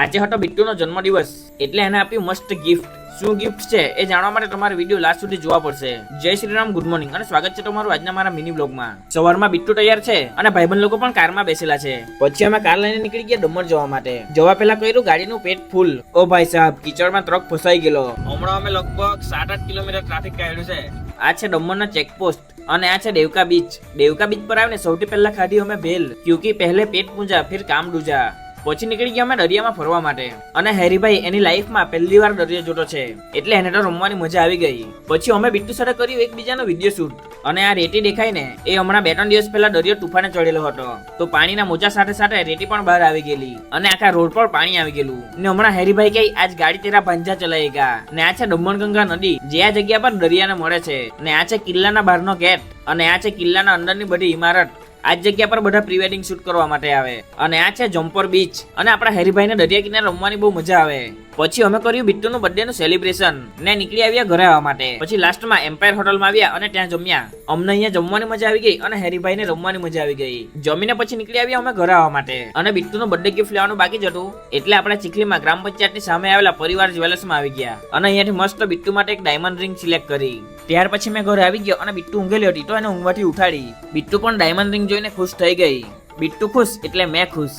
આજે હતો બિટ્ટુનો જન્મદિવસ એટલે એને આપ્યું મસ્ત ગિફ્ટ. શું ગિફ્ટ છે એ જાણવા માટે તમારે વિડીયો લાસ્ટ સુધી જોવા પડશે. જય શ્રી રામ, ગુડ મોર્નિંગ અને સ્વાગત છે તમારું આજના મારા મિની બ્લોગમાં. સવારમાં બિટ્ટુ તૈયાર છે અને ભાઈબંધ લોકો પણ કારમાં બેસેલા છે. પછી અમે કાર લઈને નીકળી ગયા ડમર જવા માટે. જવા પહેલા કર્યું ગાડીનું પેટ ફૂલ. ઓ ભાઈ સાહેબ, કીચડમાં ટ્રક ફસાઈ ગયેલો. હમણાં અમે લગભગ 7-8 કિલોમીટર ટ્રાફિક કાઢ્યું છે. આ છે ડમરના ચેકપોસ્ટ અને આ છે દેવકા બીચ. દેવકા બીચ પર આવીને સૌથી પહેલા ખાધી અમે ભેલ, ક્યુકી પહેલે પેટ પૂજા ફિર કામ દૂજા. પછી નીકળી ગયા અમે દરિયામાં ફરવા માટે. અને હેરીભાઈ એની લાઈફમાં પહેલી વાર દરિયો જોતો છે એટલે એને તો રમવાની મજા આવી ગઈ. પછી અમે બિટ્ટુ સાથે કર્યું એકબીજાનો વિડીયો શૂટ. અને આ રેતી દેખાય ને એ હમણાં 2-3 દિવસ પહેલા દરિયો તુફાને ચડેલો હતો તો પાણીના મોજા સાથે સાથે રેતી પણ બહાર આવી ગયેલી અને આખા રોડ પર પાણી આવી ગયેલું. ને હમણાં હેરીભાઈ કહે આજ ગાડી તેરા ભાંજા ચલાયેગા. ને આ છે દમણગંગા નદી જે આ જગ્યા પર દરિયાને મળે છે. ને આ છે કિલ્લાના બહારનો ગેટ અને આ છે કિલ્લાના અંદરની બધી ઇમારત. આ જગ્યા પર બધા પ્રી વેડિંગ શૂટ કરવા માટે આવે. અને આ છે જમ્પર બીચ અને આપણા હેરીભાઈને દરિયા કિનારે રમવાની બહુ મજા આવે. પછી અમે કર્યું બિટ્ટુનું બર્થડે નું સેલિબ્રેશન ને નીકળી આવ્યા ઘરે આવવા માટે. પછી લાસ્ટમાં એમ્પાયર હોટલમાં આવ્યા અને ત્યાં જમ્યા. અમને અહીંયા જમવાની મજા આવી ગઈ અને હેરીભાઈને રમવાની મજા આવી ગઈ. જમીને પછી નીકળી આવ્યા અમે ઘરે આવવા માટે. અને બિટ્ટુનું બર્થડે ગિફ્ટ લેવાનું બાકી જ હતું એટલે આપણે ચીખલીમાં ગ્રામ પંચાયતની સામે આવેલા પરિવાર જ્વેલર્સમાં આવી ગયા અને અહીંયાથી મસ્ત બિટ્ટુ માટે એક ડાયમંડ રિંગ સિલેક્ટ કરી. ત્યાર પછી મેં ઘરે આવી ગયો અને બિટ્ટુ ઊંઘેલી હતી તો એને ઊંઘવાથી ઉઠાડી. બિટ્ટુ પણ ડાયમંડ રિંગ જોઈને ખુશ થઈ ગઈ. બિટ્ટુ ખુશ એટલે મેં ખુશ.